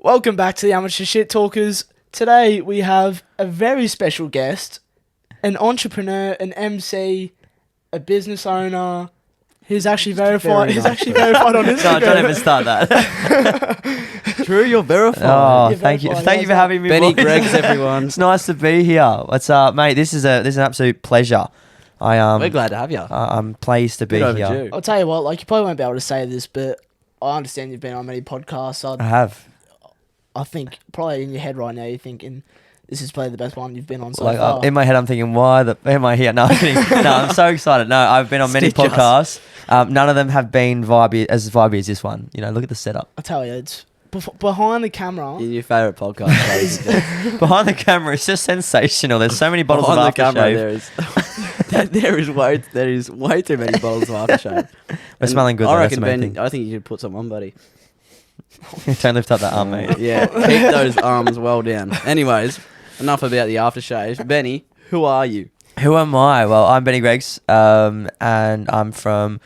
Welcome back to the Amateur Shit Talkers. Today we have a very special guest, an entrepreneur, an MC, a business owner. He's actually verified. He's actually verified on Instagram. No, don't ever start that. True, you're verified. Oh, You're thank you. verified. Thank you for having me, Benny boys. Greggs, everyone. It's nice to be here. What's up, mate? This is an absolute pleasure. We're glad to have you. I'm pleased to be Good here. overdue. I'll tell you what, like, you probably won't be able to say this, but I understand you've been on many podcasts. I have. I think probably in your head right now you're thinking this is probably the best one you've been on so Like far. in my head, I'm thinking, why am I here? No, I'm kidding. No, I'm so excited. No, I've been on many Stitch us. podcasts. None of them have been as vibey as this one. You know, look at the setup. I tell you, it's behind the camera. In your favourite podcast. ladies and gentlemen. Behind the camera, it's just sensational. There's so many bottles Behind of the camera, aftershave. there is way too many bottles of aftershave. We're smelling good. I Though, reckon, that's the main Ben, thing. I think you should put some on, buddy. Don't lift up that arm, mate. Yeah, keep those arms well down. Anyways, enough about the aftershave. Benny, who are you? Who am I? Well, I'm Benny Greggs, and I'm from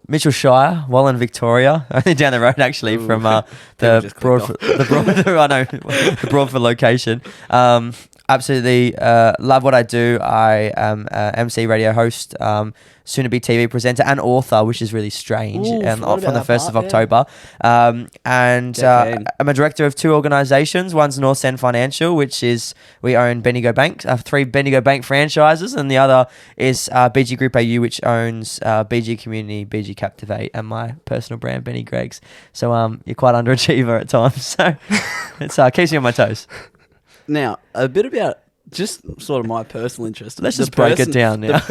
Mitchell Shire, Wallen, Victoria. Only down the road, actually, Ooh. from People the just clicked Broadford. I know the Broadford location. Absolutely love what I do. I am a MC radio host, soon to be TV presenter and author, which is really strange. Ooh, And forgot from the about 1st that of part, October. I'm a director of 2 organisations. One's North End Financial, which is we own Bendigo Bank. I have 3 Bendigo Bank franchises, and the other is BG Group AU, which owns BG Community, BG Captivate, and my personal brand, Benny Greggs. So you're quite underachiever at times. So it keeps me on my toes. Now, a bit about just sort of my personal interest. Let's just break it down now.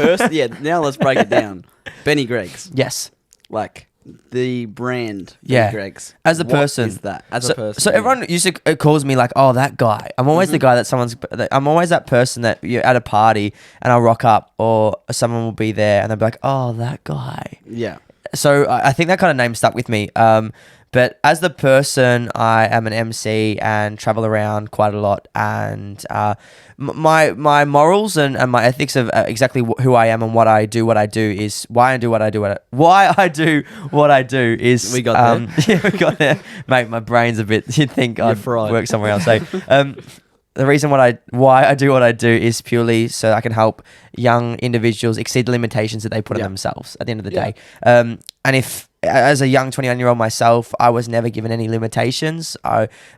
Now let's break it down. Benny Greggs, Yes. like the brand. Yeah. Benny Greggs. As a What person. is that? As So, a person. so everyone used to calls me like, oh, that guy. I'm always the guy that I'm always that person that you're at a party and I'll rock up or someone will be there and they'll be like, oh, that guy. Yeah. So I think that kind of name stuck with me. But as the person, I am an MC and travel around quite a lot. And my morals and my ethics of exactly who I am and what I do is why I do what I do. Why I do what I do is... We got there. Yeah, we got there. Mate, my brain's a bit... You'd think I'd fried. work somewhere else. So, the reason why I do what I do is purely so I can help young individuals exceed the limitations that they put on themselves at the end of the day. And if, as a young 21-year-old myself, I was never given any limitations.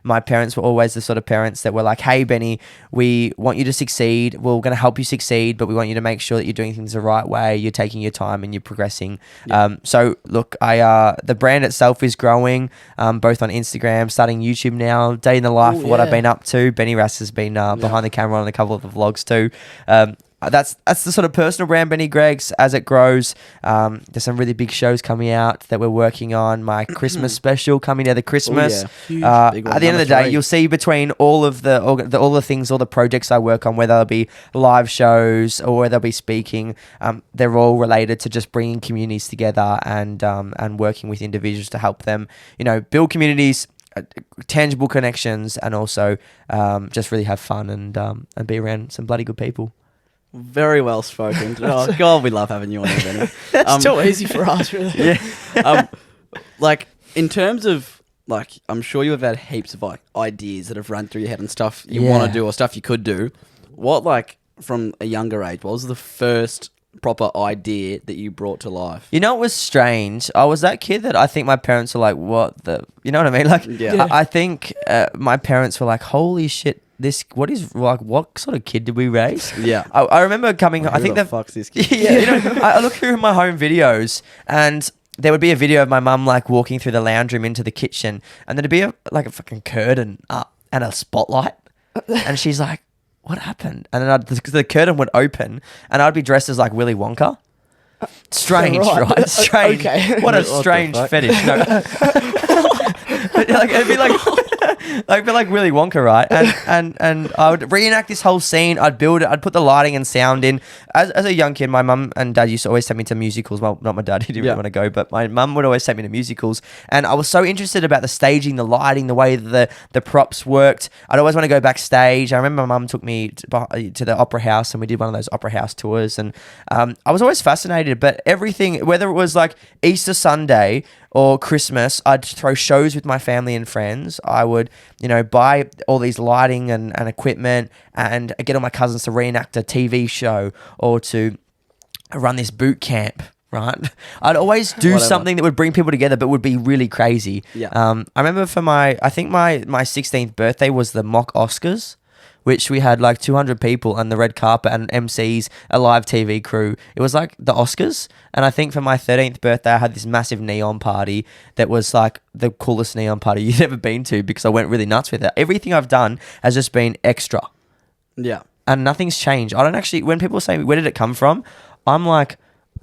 My parents were always the sort of parents that were like, hey, Benny, we want you to succeed. We're going to help you succeed, but we want you to make sure that you're doing things the right way. You're taking your time and you're progressing. So look, the brand itself is growing, both on Instagram, starting YouTube now, day in the life of what I've been up to. Benny Rass has been behind the camera on a couple of the vlogs too. That's the sort of personal brand, Benny Greggs. As it grows, there's some really big shows coming out that we're working on. My Christmas special coming together Christmas. Huge. Big one. At the end of the day, 3. you'll see between all of the things, all the projects I work on, whether it be live shows or whether it be speaking, they're all related to just bringing communities together and working with individuals to help them, build communities, tangible connections, and also just really have fun and be around some bloody good people. Very well spoken. Oh, God, we love having you on here, Benny. It's too easy for us, really. Like, in terms of, like, I'm sure you have had heaps of, like, ideas that have run through your head and stuff you want to do or stuff you could do. What, like, from a younger age, what was the first proper idea that you brought to life? It was strange. I was that kid that I think my parents were like, what the... You know what I mean? Like, I think my parents were like, holy shit, what sort of kid did we raise? Yeah. I remember coming... I think the fuck's this kid? I look through my home videos and there would be a video of my mum like walking through the lounge room into the kitchen and there'd be a fucking curtain up and a spotlight and she's like, what happened? And then the curtain would open and I'd be dressed as like Willy Wonka. Strange, right? Strange. Okay. What a strange fetish. No. It'd be like... I'd be like Willy Wonka, right? And I would reenact this whole scene. I'd build it. I'd put the lighting and sound in. As a young kid, my mum and dad used to always take me to musicals. Well, not my dad. He didn't really want to go, but my mum would always take me to musicals. And I was so interested about the staging, the lighting, the way that the props worked. I'd always want to go backstage. I remember my mum took me to the Opera House and we did one of those Opera House tours. And I was always fascinated. But everything, whether it was like Easter Sunday or Christmas, I'd throw shows with my family and friends. I would buy all these lighting and equipment and get all my cousins to reenact a TV show or to run this boot camp. Right, I'd always do something that would bring people together, but would be really crazy. Yeah. I remember for my 16th birthday was the mock Oscars, which we had like 200 people on the red carpet and MCs, a live TV crew. It was like the Oscars. And I think for my 13th birthday, I had this massive neon party that was like the coolest neon party you've ever been to because I went really nuts with it. Everything I've done has just been extra. Yeah. And nothing's changed. I don't actually, when people say, where did it come from? I'm like,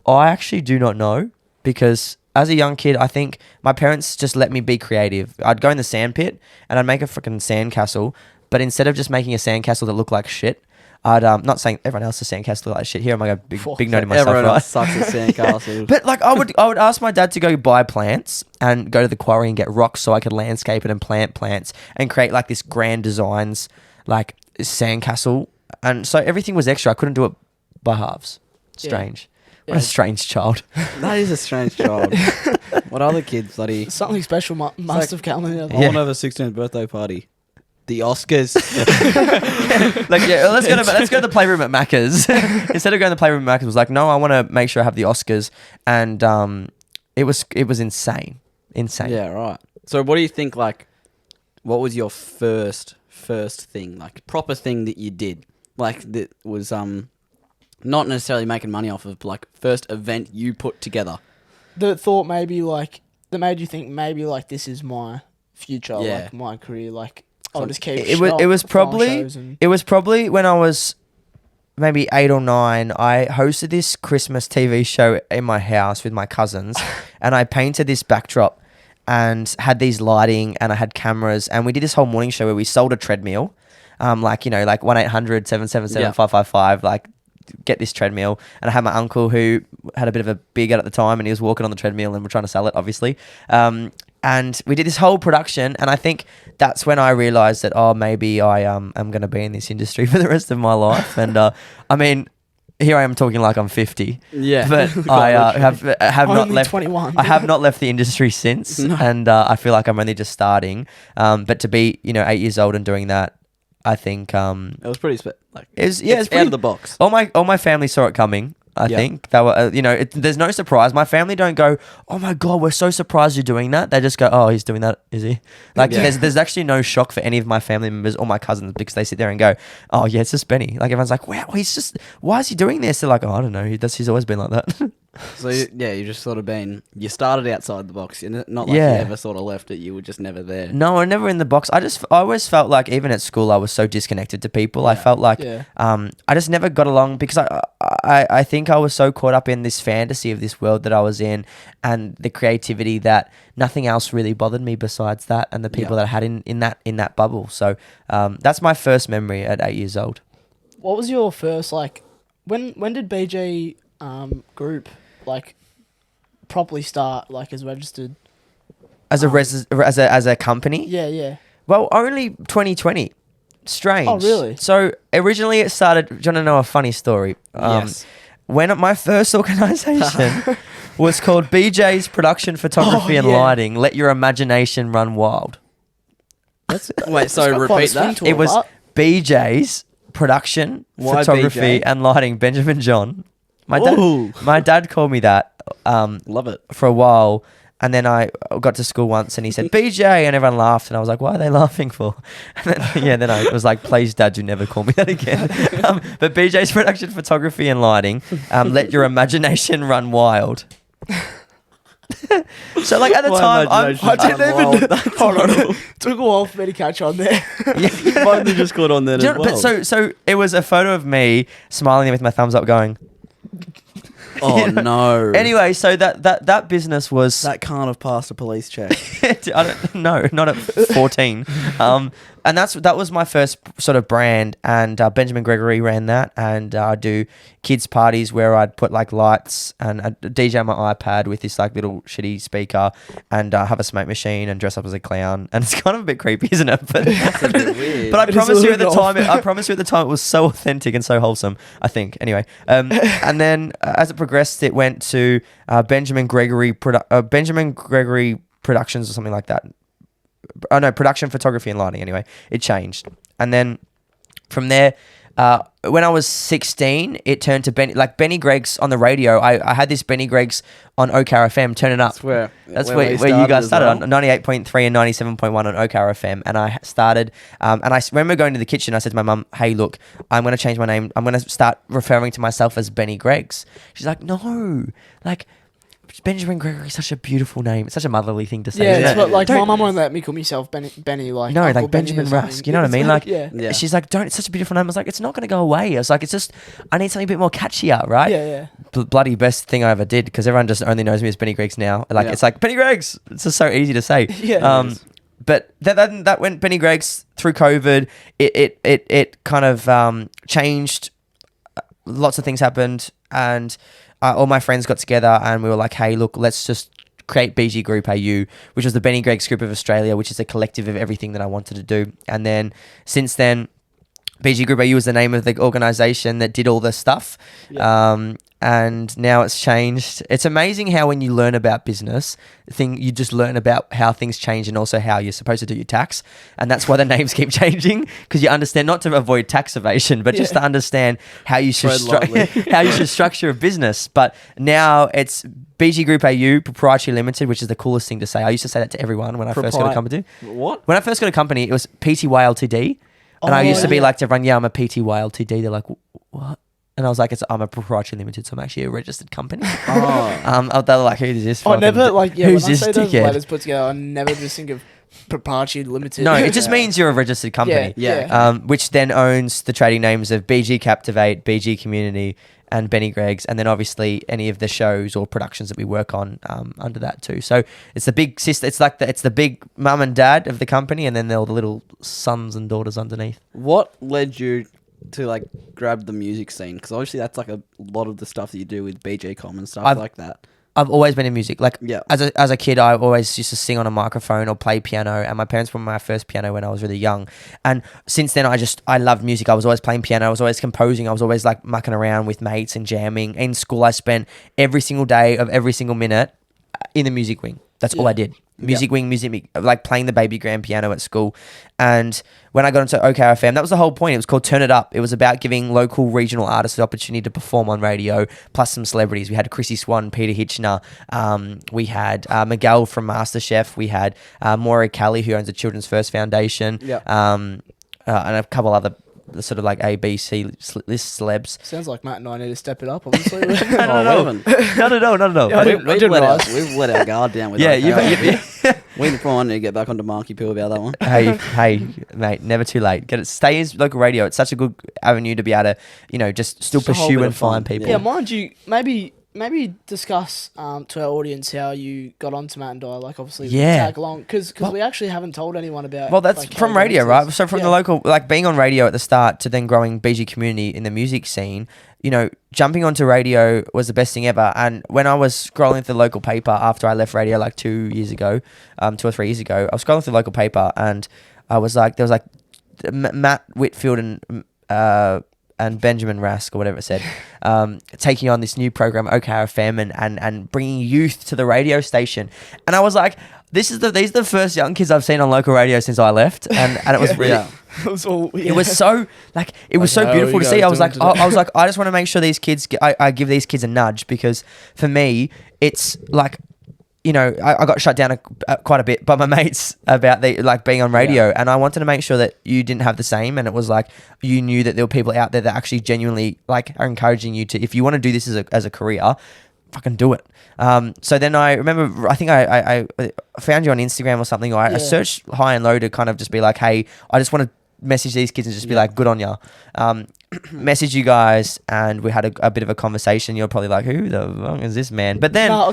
I actually do not know because as a young kid, I think my parents just let me be creative. I'd go in the sand pit and I'd make a freaking sandcastle, but instead of just making a sandcastle that looked like shit, I'd not saying everyone else's sandcastle looked like shit. Here I'm like a big note in myself, Everyone right? else sucks at sandcastles. But like I would ask my dad to go buy plants and go to the quarry and get rocks so I could landscape it and plant plants and create like this grand designs like sandcastle, and so everything was extra. I couldn't do it by halves. Strange. What a strange child. That is a strange child. What other kids bloody... Something special must have come in. I want to have a 16th birthday party. The Oscars. Like, yeah, let's go to the playroom at Macca's. Instead of going to the playroom at Macca's, was like, no, I want to make sure I have the Oscars. And it was insane. Insane. Yeah, right. So what do you think, like, what was your first thing, like, proper thing that you did? Like, that was... not necessarily making money off of, but like first event you put together. That made you think maybe like this is my future, like my career. Like I'll just keep. It was probably when I was maybe 8 or 9. I hosted this Christmas TV show in my house with my cousins, and I painted this backdrop and had these lighting, and I had cameras, and we did this whole morning show where we sold a treadmill, like 1-800-777-555, like. Get this treadmill, and I had my uncle who had a bit of a beer gut at the time, and he was walking on the treadmill, and we're trying to sell it, obviously. And we did this whole production, and I think that's when I realized that maybe I am going to be in this industry for the rest of my life. And I mean, here I am talking like I'm 50. Yeah, but I have not left. 21. I have not left the industry since, and I feel like I'm only just starting. But to be 8 years old and doing that. I think it was pretty it's out of the box. All my family saw it coming. I think they were there's no surprise. My family don't go, oh my god, we're so surprised you're doing that. They just go, oh, he's doing that, is he? Like there's actually no shock for any of my family members or my cousins because they sit there and go, oh yeah, it's just Benny. Like everyone's like, wow, why is he doing this? They're like, oh, I don't know, he's always been like that. So you just sort of you started outside the box, and not like you ever sort of left it. You were just never there. No, I'm never in the box. I always felt like even at school I was so disconnected to people. I felt like I just never got along because I think I was so caught up in this fantasy of this world that I was in and the creativity that nothing else really bothered me besides that and the people that I had in that bubble. So that's my first memory at 8 years old. What was your first when did BJ group properly start as registered as a company? Yeah. Well, only 2020. Strange. Oh, really? So originally it started. Do you want to know a funny story? Yes. When my first organisation was called BJ's Production Photography and Lighting. Let your imagination run wild. Wait, so repeat that. It was BJ's Production Photography BJ? and Lighting. Benjamin John. My dad called me that. Love it. For a while, and then I got to school once, and he said BJ, and everyone laughed, and I was like, "Why are they laughing for?" And then I was like, "Please, Dad, do never call me that again." But BJ's Production Photography and Lighting. Let your imagination run wild. So at the time, I didn't even. Hold on, it took a while for me to catch on there. You've only just got on there as well. But so it was a photo of me smiling with my thumbs up, going. Oh no! Anyway, so that business was that can't have passed a police check. I don't know, not at 14. And that was my first sort of brand. And Benjamin Gregory ran that, and I do kids parties where I'd put lights and I'd DJ on my iPad with this little shitty speaker and have a smoke machine and dress up as a clown. And it's kind of a bit creepy, isn't it? But That's a bit weird. But I promise you at the time it was so authentic and so wholesome, I think. Anyway, and then as it progressed, it went to Benjamin Gregory Productions or something like that. production, photography, and lighting. Anyway, it changed, and then from there. When I was 16, it turned to Benny Gregg's on the radio. I had this Benny Gregg's on OCAR FM. Turn it up. That's where you guys started on 98.3 and 97.1 on OCAR FM. And I started, and I remember going to the kitchen. I said to my mum, "Hey, look, I'm going to change my name. I'm going to start referring to myself as Benny Gregg's." She's like, "No, like." Benjamin Gregory is such a beautiful name. It's such a motherly thing to say. Yeah, isn't it's it? what, like my mum won't let me call myself Benny like no, Uncle like Benny Benjamin or something. Rusk. You know what I mean? Like, yeah. she's like, "Don't." It's such a beautiful name. I was like, "It's not going to go away." I was like, "It's just, I need something a bit more catchier, right?" Yeah. Bloody best thing I ever did, because everyone just only knows me as Benny Greggs now. Like, it's like Benny Greggs. It's just so easy to say. Yeah. But that went Benny Greggs through COVID. It kind of changed. Lots of things happened, and all my friends got together and we were like, "Hey, look, let's just create BG Group AU," which was the Benny Greggs Group of Australia, which is a collective of everything that I wanted to do. And then since then, BG Group AU was the name of the organisation that did all this stuff. Yeah. And now it's changed. It's amazing how when you learn about business, you just learn about how things change and also how you're supposed to do your tax. And that's why the names keep changing, because you understand, not to avoid tax evasion, but just to understand how you should structure a business. But now it's BG Group AU Proprietary Limited, which is the coolest thing to say. I used to say that to everyone when I first got a company. What? When I first got a company, it was PTY Ltd. And I used to be like to everyone, "Yeah, I'm a PTY Ltd." They're like, "What?" And I was like, "I'm a proprietary limited, so I'm actually a registered company." They're like, "Who's this?" I never when I say those dickhead? letters put together, I never just think of proprietary limited. No, it just means you're a registered company. Yeah. Which then owns the trading names of BG Captivate, BG Community, and Benny Greggs, and then obviously any of the shows or productions that we work on under that too. So it's the big sister. It's like it's the big mum and dad of the company, and then all the little sons and daughters underneath. What led you to like grab the music scene? Because obviously that's like a lot of the stuff that you do with BJ.com and stuff like that. I've always been in music. Like, yeah. as a kid, I always used to sing on a microphone or play piano, and my parents bought my first piano when I was really young. And since then, I loved music. I was always playing piano. I was always composing. I was always like mucking around with mates and jamming. In school, I spent every single day of every single minute in the music wing. That's all I did. Music wing, like playing the baby grand piano at school. And when I got into OKRFM, that was the whole point. It was called Turn It Up. It was about giving local regional artists the opportunity to perform on radio, plus some celebrities. We had Chrissy Swan, Peter Hitchner. We had Miguel from MasterChef. We had Maura Kelly, who owns the Children's First Foundation. And a couple other sort of like A, B, C list celebs. Sounds like Matt and I need to step it up, obviously. Not at all. We've let our guard down with that. We probably need to get back onto Marky Poo about that one. Hey, mate, never too late. Stay in local radio. It's such a good avenue to be able to, just still pursue and find people. Yeah, mind you, maybe discuss to our audience how you got onto Matt and I, like obviously tag along, because we actually haven't told anyone about. Well, that's like, from radio, right? So from the local, like being on radio at the start to then growing BG community in the music scene, jumping onto radio was the best thing ever. And when I was scrolling through the local paper after I left radio like 2 or 3 years ago, I was scrolling through the local paper and I was like, there was like Matt Whitfield and Benjamin Rask or whatever it said, taking on this new program, OKRFM, and bringing youth to the radio station. And I was like, these are the first young kids I've seen on local radio since I left. And it was really, it was so like, it was so beautiful to see. I was like, I just want to make sure these kids, I give these kids a nudge, because for me, it's like, I got shut down quite a bit by my mates about being on radio, and I wanted to make sure that you didn't have the same, and it was like you knew that there were people out there that actually genuinely are encouraging you to, if you want to do this as a career, fucking do it. So then I remember, I think I found you on Instagram or something, or I searched high and low to kind of just be like, hey, I just want to message these kids and just be like, good on ya. Message you guys, and we had a bit of a conversation. You're probably like, who the fuck is this man? But then, a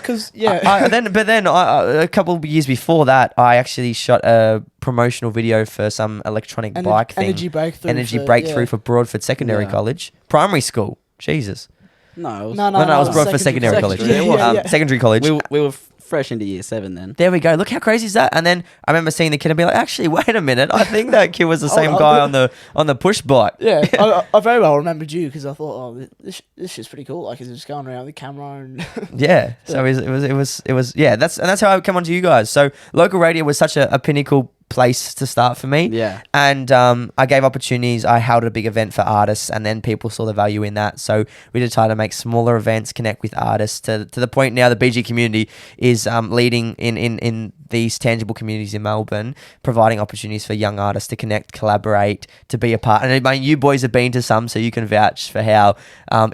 couple of years before that, I actually shot a promotional video for some electronic bike thing. Energy breakthrough for Broadford Secondary College, primary school. Jesus. No, it was Broadford Secondary College. Secondary college. We were fresh into year 7 then. There we go. Look how crazy is that? And then I remember seeing the kid and be like, actually, wait a minute. I think that kid was the same guy on the push bike. Yeah, I very well remembered you, because I thought, this shit's pretty cool. Like, he's just going around with the camera and So it was that's how I come onto you guys. So local radio was such a pinnacle place to start for me. Yeah. And I gave opportunities. I held a big event for artists, and then people saw the value in that. So we decided to make smaller events, connect with artists to the point now the BG community is leading in these tangible communities in Melbourne, providing opportunities for young artists to connect, collaborate, to be a part. And I mean, you boys have been to some, so you can vouch for how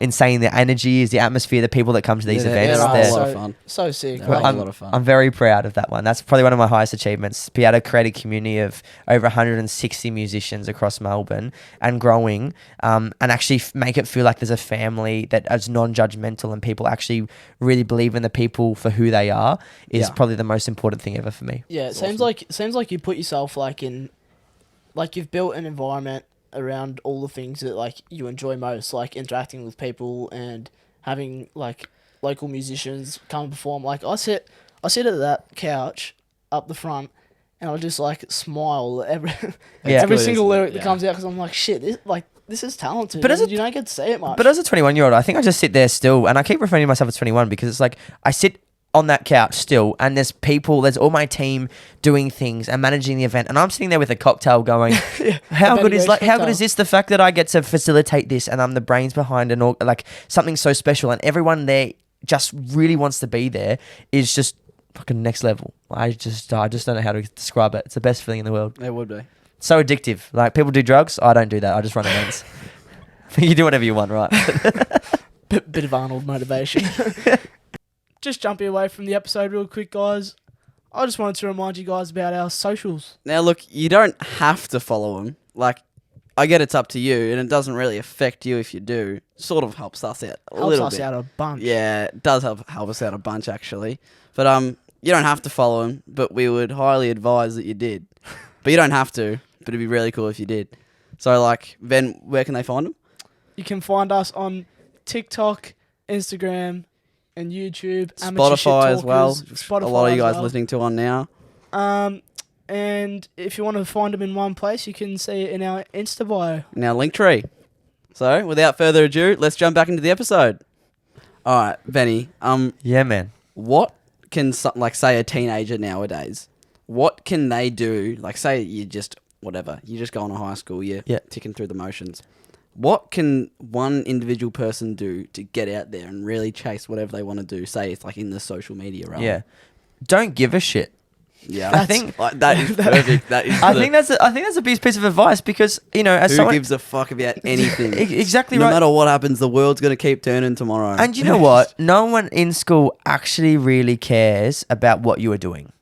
insane the energy is, the atmosphere, the people that come to these events. They're a They're- whole lot of fun. So sick. They're a Like, lot of fun. I'm very proud of that one. That's probably one of my highest achievements. Be able to create a community of over 160 musicians across Melbourne and growing, and actually make it feel like there's a family that is non-judgmental and people actually really believe in the people for who they are is Yeah. probably the most important thing ever for me. yeah, it seems like you put yourself like in, like you've built an environment around all the things that like you enjoy most, like interacting with people and having like local musicians come and perform. Like I sit at that couch up the front, and I just like smile at every Yeah. every good, single isn't it? lyric that Yeah. comes out because I'm like, shit, this is talented. But as and a- you don't get to say it much. But as a 21-year-old, I think I just sit there still, and I keep referring to myself as 21 because it's like I sit on that couch still, and there's all my team doing things and managing the event, and I'm sitting there with a cocktail going, how good is this? The fact that I get to facilitate this, and I'm the brains behind and all, like something so special, and everyone there just really wants to be there is just fucking next level. I just don't know how to describe it. It's the best feeling in the world. It would be. So addictive. Like people do drugs, I don't do that. I just run events. You do whatever you want, right? Bit of Arnold motivation. Just jumping away from the episode real quick, guys. I just wanted to remind you guys about our socials. Now, look, you don't have to follow them. Like, I get it's up to you, and it doesn't really affect you if you do. Sort of helps us out a Helps little us bit. out a bunch. Yeah, it does help us out a bunch, actually. But you don't have to follow them, but we would highly advise that you did. But you don't have to, but it'd be really cool if you did. So, like, Ben, where can they find them? You can find us on TikTok, Instagram, and YouTube. Amateur Shit Spotify as well. Talkers, Spotify A lot of you as guys well. listening to on now. And if you want to find them in one place, you can see it in our Insta bio. Now, Linktree. So, without further ado, let's jump back into the episode. All right, Benny. Yeah, man. What can say a teenager nowadays? What can they do? Like, say you just going to high school, you're ticking through the motions. What can one individual person do to get out there and really chase whatever they want to do? Say it's like in the social media realm. Yeah. Don't give a shit. Yeah, I think that is perfect. That is. I think that's a big piece of advice because, you know, as who someone gives a fuck about anything? exactly No right. matter what happens, the world's gonna keep turning tomorrow. And you know what? No one in school actually really cares about what you are doing.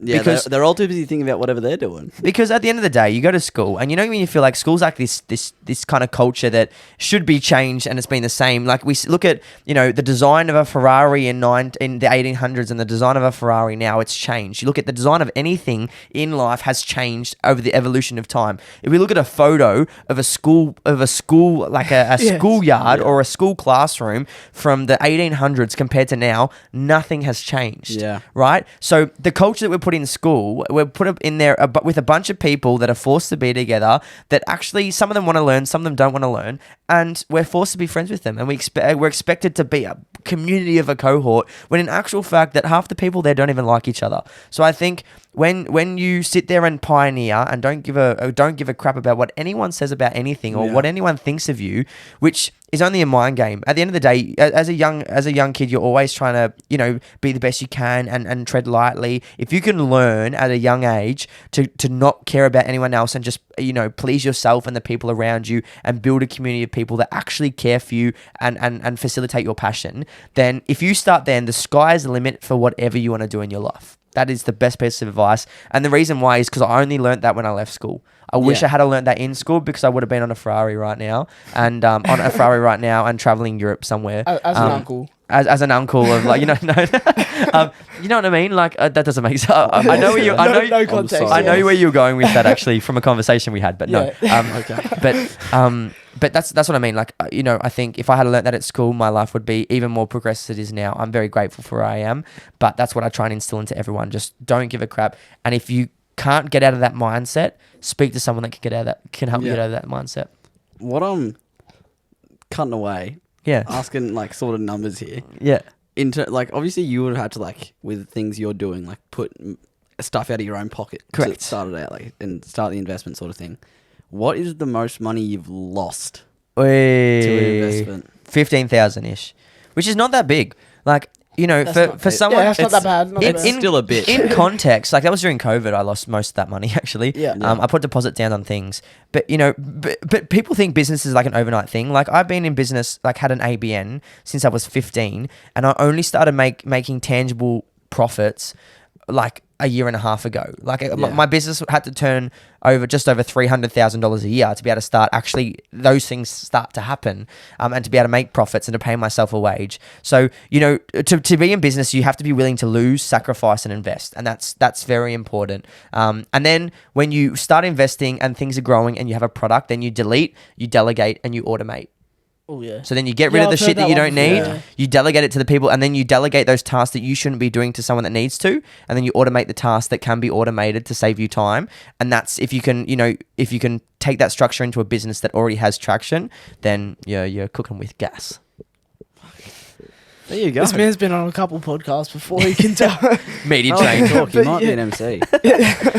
Yeah, because- they're all too busy thinking about whatever they're doing. Because at the end of the day, you go to school, and you know when you feel like school's like this kind of culture that should be changed, and it's been the same. Like we look at, you know, the design of a Ferrari in the 1800s and the design of a Ferrari now, it's changed. You look at the design of anything in life has changed over the evolution of time. If we look at a photo of a school like a Yes. schoolyard or a school classroom from the 1800s compared to now, nothing has changed. Yeah. Right? So the culture that we're put in school, we're put up in there with a bunch of people that are forced to be together, that actually some of them want to learn, some of them don't want to learn, and we're forced to be friends with them, and we're expected to be a community of a cohort, when in actual fact that half the people there don't even like each other. So I think when you sit there and pioneer and don't give a crap about what anyone says about anything or what anyone thinks of you, which is only a mind game. At the end of the day, as a young kid, you're always trying to, you know, be the best you can and tread lightly. If you can learn at a young age to not care about anyone else and just, you know, please yourself and the people around you and build a community of people that actually care for you and facilitate your passion, then if you start then, the sky is the limit for whatever you want to do in your life. That is the best piece of advice. And the reason why is because I only learnt that when I left school. I wish I had learnt that in school, because I would have been on a Ferrari right now and traveling Europe somewhere. As an uncle. As an uncle of, like, you know, no, you know what I mean? Like that doesn't make sense. I know where you. I know. No context. I know where you were going with that, actually, from a conversation we had. But no. Okay. But that's what I mean. Like, you know, I think if I had learnt that at school, my life would be even more progressive as it is now. I'm very grateful for where I am, but that's what I try and instill into everyone. Just don't give a crap. And if you can't get out of that mindset, speak to someone that can help you get out of that mindset. What I'm cutting away, Yeah. asking like sort of numbers here. Yeah. Like obviously you would have had to, like, with things you're doing, like put stuff out of your own pocket. Correct. To start it out and start the investment sort of thing. What is the most money you've lost to an investment? 15,000 ish, which is not that big. Like, you know, That's for someone, that's not that bad. Not that It's bad. still a bit. in context, like that was during COVID. I lost most of that money actually. Yeah. I put deposit down on things, but you know, but people think business is like an overnight thing. Like I've been in business, like had an ABN since I was 15, and I only started making tangible profits like a year and a half ago. Like my business had to turn over just over $300,000 a year to be able to start actually those things start to happen, and to be able to make profits and to pay myself a wage. So, you know, to be in business, you have to be willing to lose, sacrifice, and invest, and that's very important. And then when you start investing and things are growing and you have a product, then you delete, you delegate, and you automate. Oh yeah. So then you get rid of the I've shit heard that you one don't before, need. yeah. You delegate it to the people, and then you delegate those tasks that you shouldn't be doing to someone that needs to, and then you automate the tasks that can be automated to save you time. And that's if you can, you know, if you can take that structure into a business that already has traction, then you're cooking with gas. There you go. This man's been on a couple podcasts before. You can tell. Media Oh, train. talk. You But might be yeah. an MC.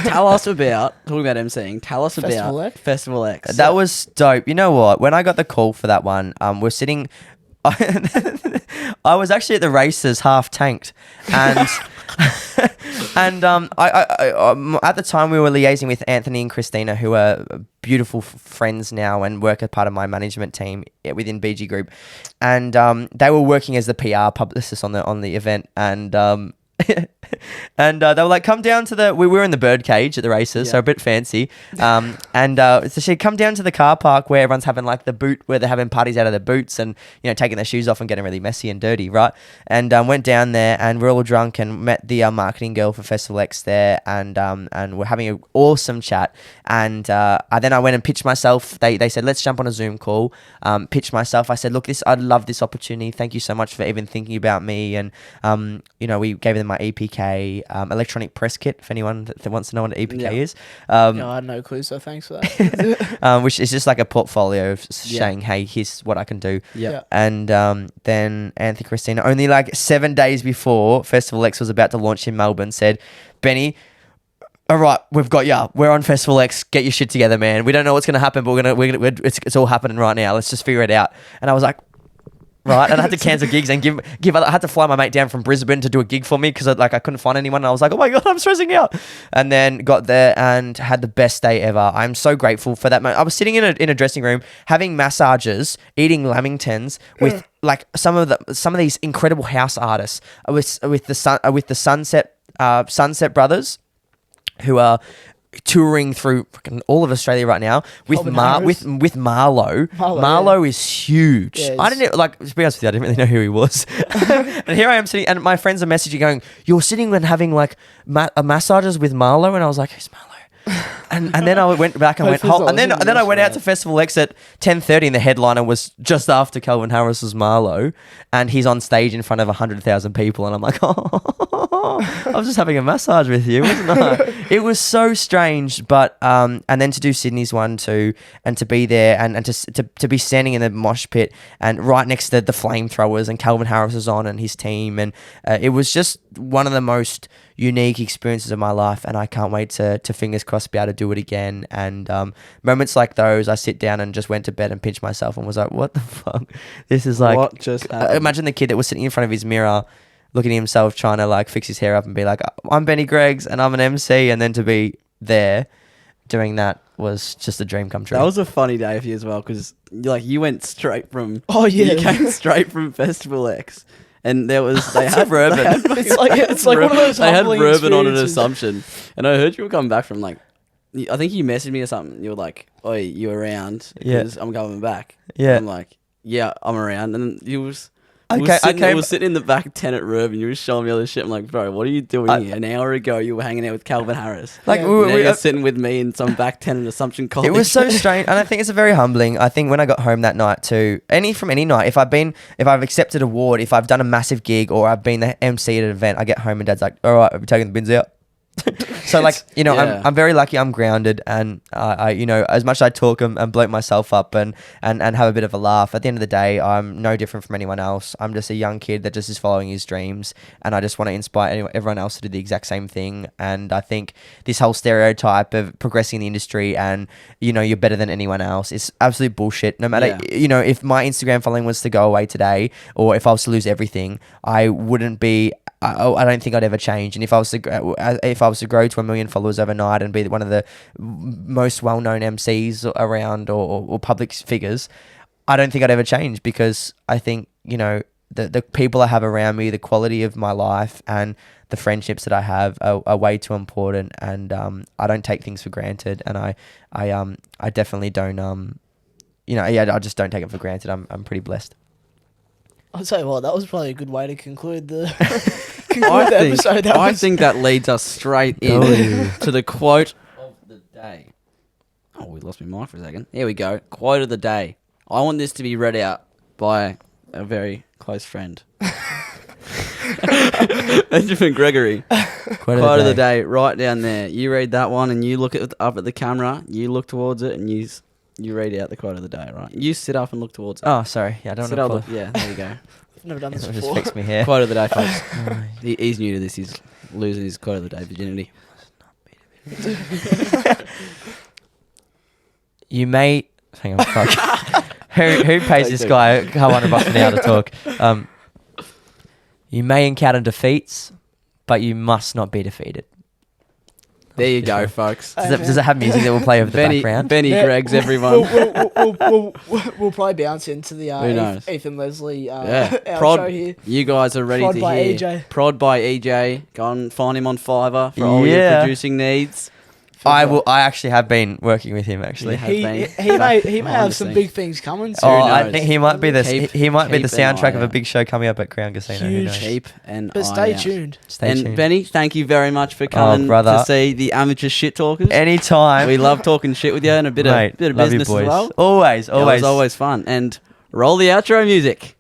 Tell us about talking about MCing. Tell us Festival about X? Festival X. That was dope. You know what? When I got the call for that one, we're sitting. I was actually at the races, half tanked, and and I at the time we were liaising with Anthony and Christina, who are beautiful friends now and work as part of my management team within BG Group, and they were working as the PR publicists on the event, and and they were like, come down to we were in the bird cage at the races, so a bit fancy. And so she'd come down to the car park where everyone's having like the boot, where they're having parties out of their boots and, you know, taking their shoes off and getting really messy and dirty, right? And went down there and we're all drunk and met the marketing girl for Festival X there, and we're having an awesome chat. And then I went and pitched myself. They said, let's jump on a Zoom call. Pitched myself. I said, look, I'd love this opportunity. Thank you so much for even thinking about me. And you know, we gave them my EPK electronic press kit, if anyone that wants to know what an EPK is. No, I had no clue, so thanks for that. Which is just like a portfolio of saying, hey, here's what I can do. Yeah. And then Anthony Christina, only like 7 days before Festival X was about to launch in Melbourne, said, Benny, all right, we've got ya. We're on Festival X. Get your shit together, man. We don't know what's gonna happen, but it's all happening right now. Let's just figure it out. And I was like, right, and I had to cancel gigs and I had to fly my mate down from Brisbane to do a gig for me because I couldn't find anyone. And I was like, oh my god, I'm stressing out. And then got there and had the best day ever. I'm so grateful for that. I was sitting in a dressing room having massages, eating lamingtons with like some of these incredible house artists with the Sunset Brothers, who are touring through fucking all of Australia right now with Calvin Harris. with Marlo. Marlo is huge. Yeah, I didn't like, to be honest with you, I didn't really know who he was. And here I am sitting, and my friends are messaging going, "You're sitting and having like massages with Marlo," and I was like, "Who's Marlo?" And then I went back and went, and then I went out to Festival X at 10:30, and the headliner was just after Calvin Harris's Marlo, and he's on stage in front of 100,000 people, and I'm like, oh, I was just having a massage with you, wasn't I? It was so strange, but and then to do Sydney's one too, and to be there, and to be standing in the mosh pit and right next to the flamethrowers, and Calvin Harris is on and his team, and it was just one of the most unique experiences of my life, and I can't wait to fingers crossed be able to do it again. And moments like those, I sit down and just went to bed and pinched myself and was like, what the fuck, this is like, What just happened? imagine the kid that was sitting in front of his mirror looking at himself trying to like fix his hair up and be like, I'm Benny Greggs and I'm an MC, and then to be there doing that was just a dream come true. That was a funny day for you as well, because like you went straight from Yeah. you came straight from Festival X, and there was they It's had Reuben. It's like one of those they had humbling Reuben on an experiences. assumption, and I heard you were coming back from like, I think you messaged me or something. You were like, "Oi, you around? Yeah. Because I'm coming back." Yeah. I'm like, "Yeah, I'm around," and then you was. Okay, I was sitting in the back tent at Reuben. You were showing me all this shit. I'm like, bro, what are you doing here? An hour ago, you were hanging out with Calvin Harris. Like Yeah. Now you're sitting with me in some back tent in Assumption College. it was so strange, and I think it's a very humbling. I think when I got home that night too, any night, if I've accepted award, if I've done a massive gig or I've been the MC at an event, I get home and Dad's like, "All right, have you taken the bins out?" So like, you know, Yeah. I'm very lucky. I'm grounded, and I you know, as much as I talk and bloat myself up and have a bit of a laugh, at the end of the day, I'm no different from anyone else. I'm just a young kid that just is following his dreams, and I just want to inspire everyone else to do the exact same thing. And I think this whole stereotype of progressing in the industry and, you know, you're better than anyone else is absolute bullshit. No matter, you know, if my Instagram following was to go away today, or if I was to lose everything, I wouldn't be. I don't think I'd ever change. And if I was to grow to 1 million followers overnight and be one of the most well-known MCs around or public figures, I don't think I'd ever change, because I think, you know, the people I have around me, the quality of my life, and the friendships that I have are way too important. And I don't take things for granted. And I definitely don't you know, I just don't take it for granted. I'm pretty blessed. I'll tell you what, that was probably a good way to conclude the I episode. think that leads us straight in to the quote of the day. Oh, we lost my mic for a second. Here we go. Quote of the day. I want this to be read out by a very close friend. Benjamin Gregory. Quote of the day, right down there. You read that one and you look up at the camera, you look towards it, and you read out the quote of the day, right? You sit up and look towards it. Oh, sorry. Yeah, I don't know. Yeah, there you go. I've never done this Just before. fix me here. Quote of the day, folks. He's new to this. He's losing his quote of the day virginity. You may... Hang on, fuck. Who pays this guy $100 an hour to talk? You may encounter defeats, but you must not be defeated. There you go, folks. Does it have music that will play over the background? Benny Yeah, Greggs, everyone. We'll probably bounce into the Who knows? Ethan Leslie Yeah. outro here. You guys are ready Prod to by hear. EJ. Prod by EJ. Go and find him on Fiverr for all your Yeah. producing needs. I actually have been working with him, actually. Yeah. He may have Behind some the big scenes. things coming. Oh, I knows? think he might be the Keep- he might be the keep an soundtrack eye of a out. big show coming up at Crown Casino. Who Huge. knows? Keep an But eye stay out. tuned. Stay And tuned. Benny, thank you very much for coming brother. to see the amateur shit talkers. Anytime. We love talking shit with you and a bit Mate, of love you business boys. as well. Always, It was always fun. And roll the outro music.